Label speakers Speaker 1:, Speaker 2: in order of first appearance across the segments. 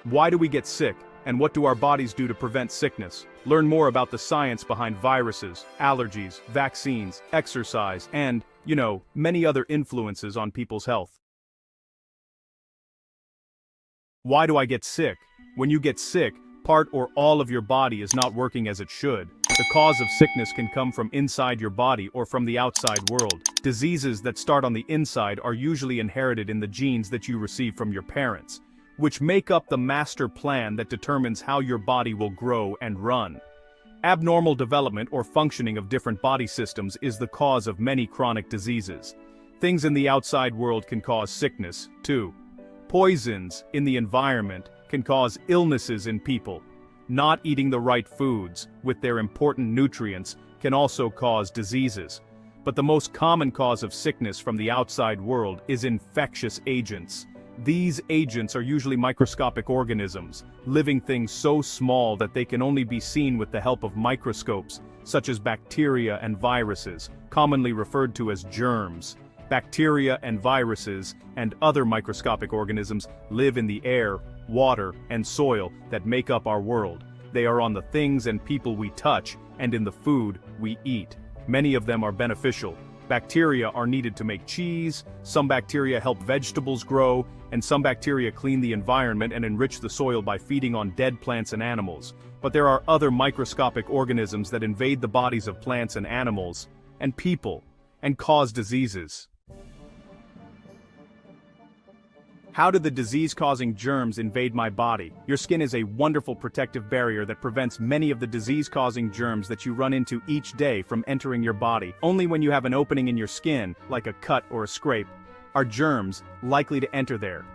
Speaker 1: Why do we get sick, and what do our bodies do to prevent sickness? Learn more about the science behind viruses, allergies, vaccines, exercise, and, many other influences on people's health. Why do I get sick? When you get sick, part or all of your body is not working as it should. The cause of sickness can come from inside your body or from the outside world. Diseases that start on the inside are usually inherited in the genes that you receive from your parents, which make up the master plan that determines how your body will grow and run. Abnormal development or functioning of different body systems is the cause of many chronic diseases. Things in the outside world can cause sickness, too. Poisons in the environment can cause illnesses in people. Not eating the right foods, with their important nutrients, can also cause diseases. But the most common cause of sickness from the outside world is infectious agents. These agents are usually microscopic organisms, living things so small that they can only be seen with the help of microscopes, such as bacteria and viruses, commonly referred to as germs. Bacteria and viruses and other microscopic organisms live in the air, water, and soil that make up our world. They are on the things and people we touch, and in the food we eat. Many of them are beneficial. Bacteria are needed to make cheese, some bacteria help vegetables grow, and some bacteria clean the environment and enrich the soil by feeding on dead plants and animals. But there are other microscopic organisms that invade the bodies of plants and animals, and people, and cause diseases. How do the disease-causing germs invade my body? Your skin is a wonderful protective barrier that prevents many of the disease-causing germs that you run into each day from entering your body. Only when you have an opening in your skin, like a cut or a scrape, are germs likely to enter there.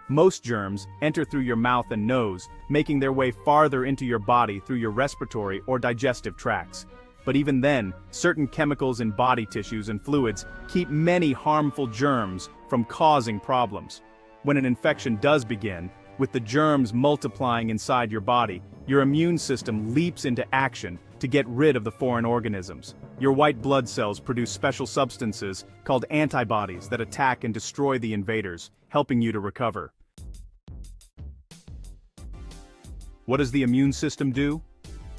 Speaker 1: Most germs enter through your mouth and nose, making their way farther into your body through your respiratory or digestive tracts. But even then, certain chemicals in body tissues and fluids keep many harmful germs from causing problems. When an infection does begin, with the germs multiplying inside your body, your immune system leaps into action to get rid of the foreign organisms. Your white blood cells produce special substances called antibodies that attack and destroy the invaders, helping you to recover. What does the immune system do?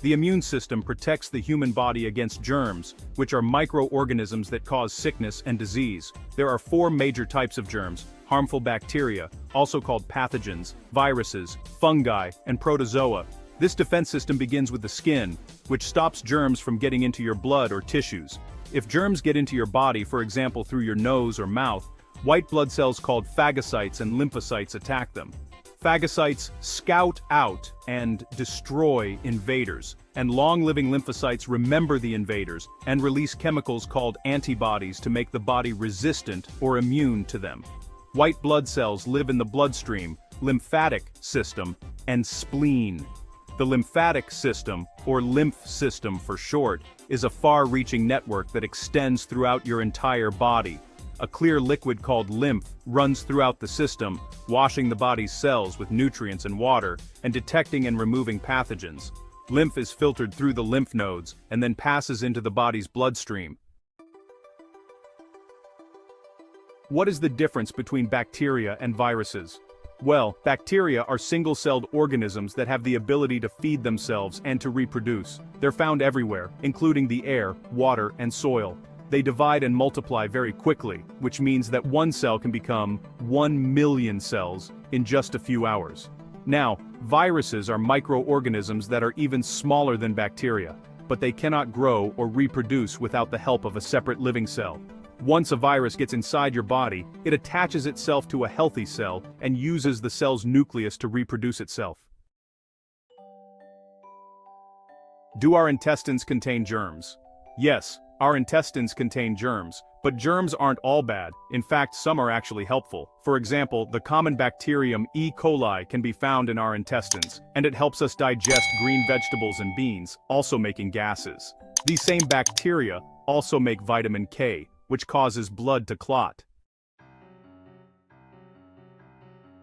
Speaker 1: The immune system protects the human body against germs, which are microorganisms that cause sickness and disease. There are 4 major types of germs: harmful bacteria, also called pathogens, viruses, fungi, and protozoa. This defense system begins with the skin, which stops germs from getting into your blood or tissues. If germs get into your body, for example through your nose or mouth, white blood cells called phagocytes and lymphocytes attack them. Phagocytes scout out and destroy invaders, and long-living lymphocytes remember the invaders and release chemicals called antibodies to make the body resistant or immune to them. White blood cells live in the bloodstream, lymphatic system, and spleen. The lymphatic system, or lymph system for short, is a far-reaching network that extends throughout your entire body. A clear liquid called lymph runs throughout the system, washing the body's cells with nutrients and water, and detecting and removing pathogens. Lymph is filtered through the lymph nodes, and then passes into the body's bloodstream. What is the difference between bacteria and viruses? Well, bacteria are single-celled organisms that have the ability to feed themselves and to reproduce. They're found everywhere, including the air, water, and soil. They divide and multiply very quickly, which means that one cell can become 1 million cells in just a few hours. Now, viruses are microorganisms that are even smaller than bacteria, but they cannot grow or reproduce without the help of a separate living cell. Once a virus gets inside your body, it attaches itself to a healthy cell and uses the cell's nucleus to reproduce itself. Do our intestines contain germs? Yes, our intestines contain germs, but germs aren't all bad. In fact, some are actually helpful. For example, the common bacterium E. coli can be found in our intestines, and it helps us digest green vegetables and beans, also making gases. These same bacteria also make vitamin K, which causes blood to clot.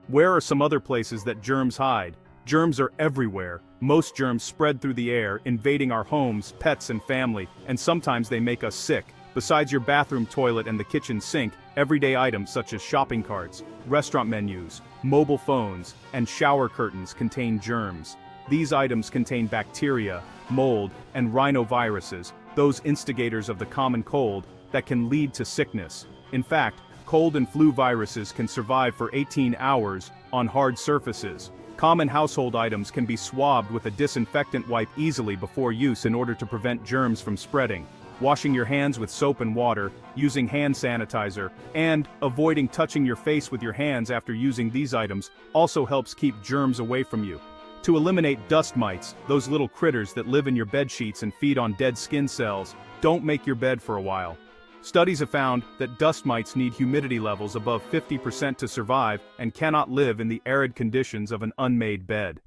Speaker 1: Where are some other places that germs hide? Germs are everywhere. Most germs spread through the air, invading our homes, pets, and family, and sometimes they make us sick. Besides your bathroom toilet and the kitchen sink, everyday items such as shopping carts, restaurant menus, mobile phones, and shower curtains contain germs. These items contain bacteria, mold, and rhinoviruses, those instigators of the common cold that can lead to sickness. In fact, cold and flu viruses can survive for 18 hours on hard surfaces. Common household items can be swabbed with a disinfectant wipe easily before use in order to prevent germs from spreading. Washing your hands with soap and water, using hand sanitizer, and avoiding touching your face with your hands after using these items also helps keep germs away from you. To eliminate dust mites, those little critters that live in your bed sheets and feed on dead skin cells, don't make your bed for a while. Studies have found that dust mites need humidity levels above 50% to survive and cannot live in the arid conditions of an unmade bed.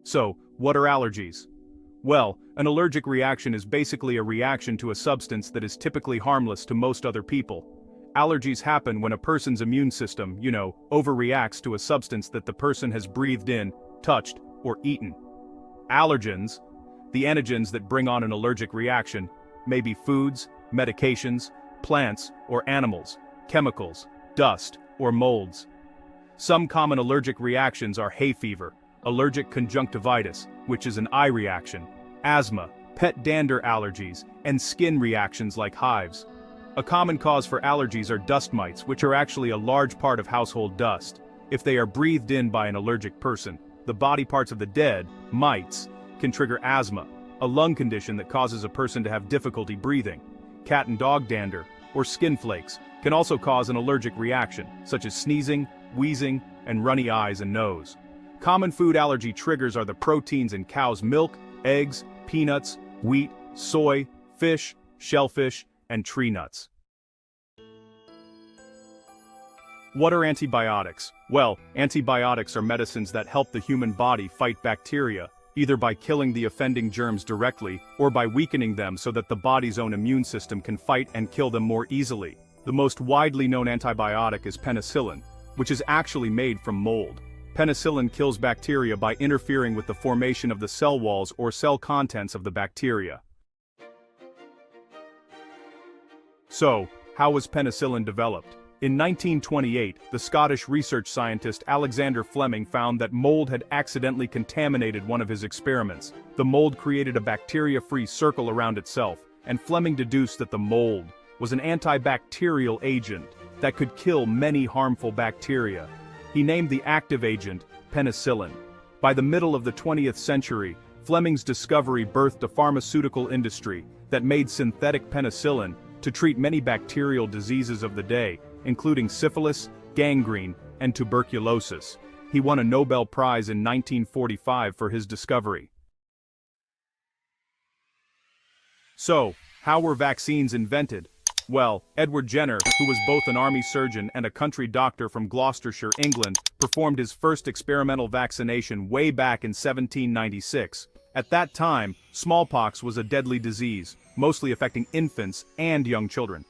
Speaker 1: So, what are allergies? Well, an allergic reaction is basically a reaction to a substance that is typically harmless to most other people. Allergies happen when a person's immune system, overreacts to a substance that the person has breathed in, touched, or eaten. Allergens, the antigens that bring on an allergic reaction, may be foods, medications, plants or animals, chemicals, dust, or molds. Some common allergic reactions are hay fever, allergic conjunctivitis, which is an eye reaction, asthma, pet dander allergies, and skin reactions like hives. A common cause for allergies are dust mites, which are actually a large part of household dust. If they are breathed in by an allergic person, the body parts of the dead, mites, can trigger asthma, a lung condition that causes a person to have difficulty breathing. Cat and dog dander, or skin flakes, can also cause an allergic reaction, such as sneezing, wheezing, and runny eyes and nose. Common food allergy triggers are the proteins in cow's milk, eggs, peanuts, wheat, soy, fish, shellfish, and tree nuts. What are antibiotics? Well, antibiotics are medicines that help the human body fight bacteria, either by killing the offending germs directly or by weakening them so that the body's own immune system can fight and kill them more easily. The most widely known antibiotic is penicillin, which is actually made from mold. Penicillin kills bacteria by interfering with the formation of the cell walls or cell contents of the bacteria. So, how was penicillin developed? In 1928, the Scottish research scientist Alexander Fleming found that mold had accidentally contaminated one of his experiments. The mold created a bacteria-free circle around itself, and Fleming deduced that the mold was an antibacterial agent that could kill many harmful bacteria. He named the active agent penicillin. By the middle of the 20th century, Fleming's discovery birthed a pharmaceutical industry that made synthetic penicillin to treat many bacterial diseases of the day, including syphilis, gangrene, and tuberculosis. He won a Nobel Prize in 1945 for his discovery. So, how were vaccines invented? Well, Edward Jenner, who was both an army surgeon and a country doctor from Gloucestershire, England, performed his first experimental vaccination way back in 1796. At that time, smallpox was a deadly disease, mostly affecting infants and young children.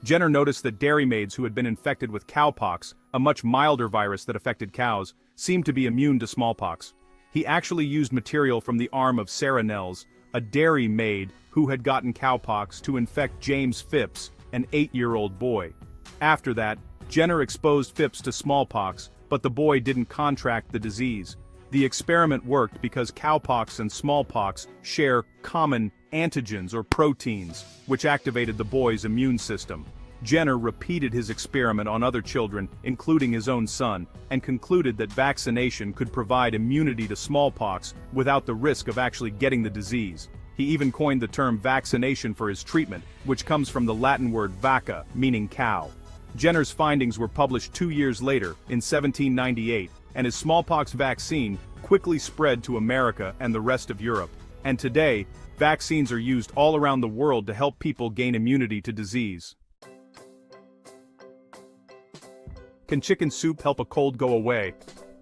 Speaker 1: Jenner noticed that dairymaids who had been infected with cowpox, a much milder virus that affected cows, seemed to be immune to smallpox. He actually used material from the arm of Sarah Nels, a dairy maid who had gotten cowpox, to infect James Phipps, an 8-year-old boy. After that, Jenner exposed Phipps to smallpox, but the boy didn't contract the disease. The experiment worked because cowpox and smallpox share common antigens or proteins, which activated the boy's immune system. Jenner repeated his experiment on other children, including his own son, and concluded that vaccination could provide immunity to smallpox without the risk of actually getting the disease. He even coined the term vaccination for his treatment, which comes from the Latin word vacca, meaning cow. Jenner's findings were published 2 years later, in 1798, and his smallpox vaccine quickly spread to America and the rest of Europe. And today, vaccines are used all around the world to help people gain immunity to disease. Can chicken soup help a cold go away?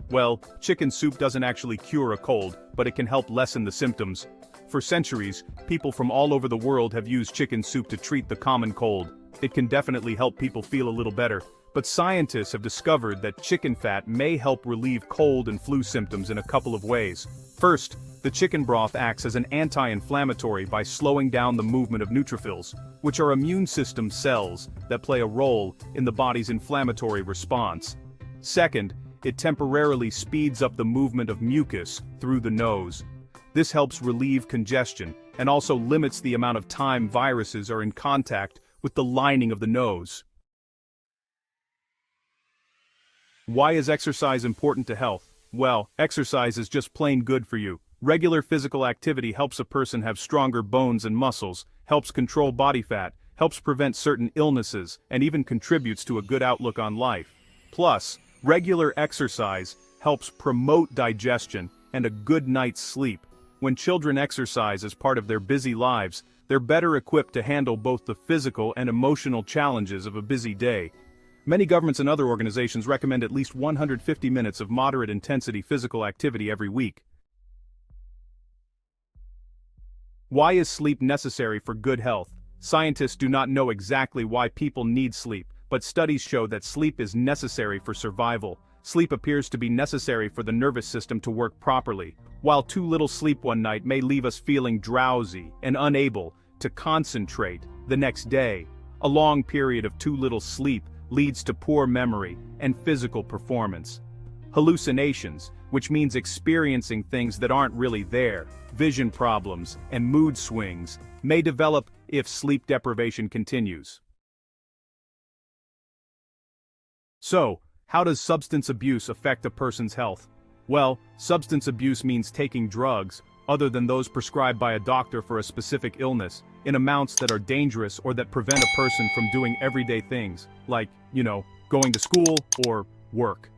Speaker 1: Well, chicken soup doesn't actually cure a cold, but it can help lessen the symptoms. For centuries, people from all over the world have used chicken soup to treat the common cold. It can definitely help people feel a little better. But scientists have discovered that chicken fat may help relieve cold and flu symptoms in a couple of ways. First, The chicken broth acts as an anti-inflammatory by slowing down the movement of neutrophils, which are immune system cells that play a role in the body's inflammatory response. Second, it temporarily speeds up the movement of mucus through the nose. This helps relieve congestion and also limits the amount of time viruses are in contact with the lining of the nose. Why is exercise important to health? Well, exercise is just plain good for you. Regular physical activity helps a person have stronger bones and muscles, helps control body fat, helps prevent certain illnesses, and even contributes to a good outlook on life. Plus, regular exercise helps promote digestion and a good night's sleep. When children exercise as part of their busy lives, they're better equipped to handle both the physical and emotional challenges of a busy day. Many governments and other organizations recommend at least 150 minutes of moderate-intensity physical activity every week. Why is sleep necessary for good health? Scientists do not know exactly why people need sleep, but studies show that sleep is necessary for survival. Sleep appears to be necessary for the nervous system to work properly. While too little sleep one night may leave us feeling drowsy and unable to concentrate the next day, a long period of too little sleep leads to poor memory and physical performance. Hallucinations, which means experiencing things that aren't really there, vision problems, and mood swings, may develop if sleep deprivation continues. So, how does substance abuse affect a person's health? Well, substance abuse means taking drugs, other than those prescribed by a doctor for a specific illness, in amounts that are dangerous or that prevent a person from doing everyday things, like, going to school or work.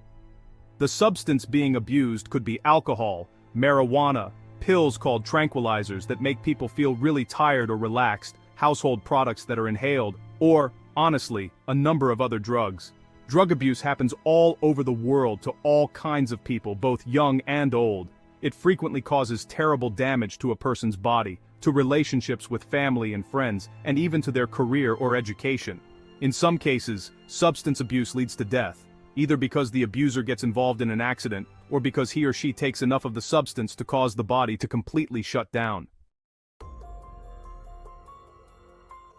Speaker 1: The substance being abused could be alcohol, marijuana, pills called tranquilizers that make people feel really tired or relaxed, household products that are inhaled, or, honestly, a number of other drugs. Drug abuse happens all over the world to all kinds of people, both young and old. It frequently causes terrible damage to a person's body, to relationships with family and friends, and even to their career or education. In some cases, substance abuse leads to death, either because the abuser gets involved in an accident, or because he or she takes enough of the substance to cause the body to completely shut down.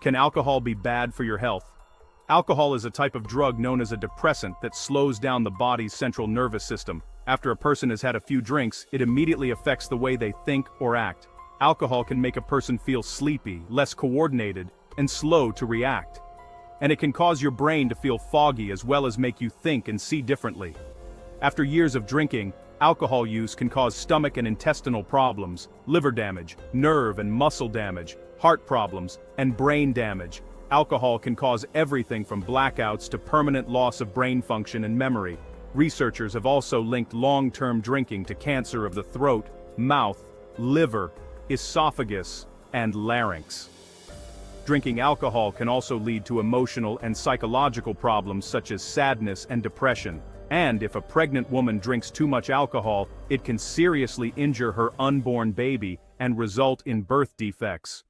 Speaker 1: Can alcohol be bad for your health? Alcohol is a type of drug known as a depressant that slows down the body's central nervous system. After a person has had a few drinks, it immediately affects the way they think or act. Alcohol can make a person feel sleepy, less coordinated, and slow to react. And it can cause your brain to feel foggy as well as make you think and see differently. After years of drinking, alcohol use can cause stomach and intestinal problems, liver damage, nerve and muscle damage, heart problems, and brain damage. Alcohol can cause everything from blackouts to permanent loss of brain function and memory. Researchers have also linked long-term drinking to cancer of the throat, mouth, liver, esophagus, and larynx. Drinking alcohol can also lead to emotional and psychological problems such as sadness and depression. And if a pregnant woman drinks too much alcohol, it can seriously injure her unborn baby and result in birth defects.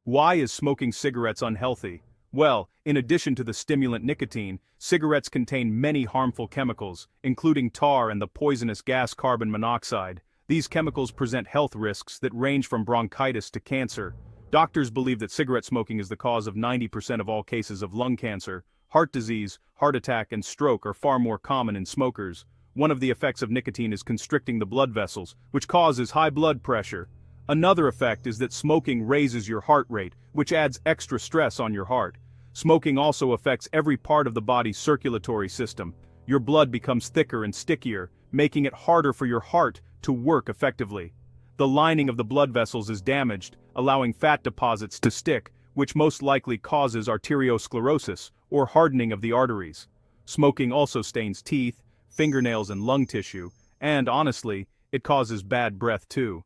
Speaker 1: Why is smoking cigarettes unhealthy? Well, in addition to the stimulant nicotine, cigarettes contain many harmful chemicals, including tar and the poisonous gas carbon monoxide. These chemicals present health risks that range from bronchitis to cancer. Doctors believe that cigarette smoking is the cause of 90% of all cases of lung cancer. Heart disease, heart attack, and stroke are far more common in smokers. One of the effects of nicotine is constricting the blood vessels, which causes high blood pressure. Another effect is that smoking raises your heart rate, which adds extra stress on your heart. Smoking also affects every part of the body's circulatory system. Your blood becomes thicker and stickier, making it harder for your heart to work effectively. The lining of the blood vessels is damaged, allowing fat deposits to stick, which most likely causes arteriosclerosis, or hardening of the arteries. Smoking also stains teeth, fingernails, and lung tissue, and honestly, it causes bad breath too.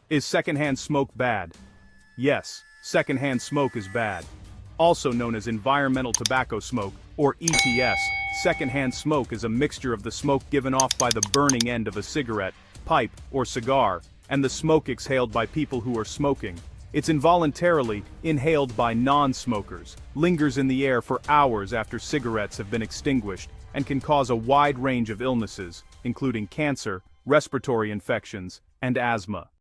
Speaker 1: Is secondhand smoke bad? Yes, secondhand smoke is bad. Also known as environmental tobacco smoke, or ETS, secondhand smoke is a mixture of the smoke given off by the burning end of a cigarette, pipe, or cigar, and the smoke exhaled by people who are smoking. It's involuntarily inhaled by non-smokers, lingers in the air for hours after cigarettes have been extinguished, and can cause a wide range of illnesses, including cancer, respiratory infections, and asthma.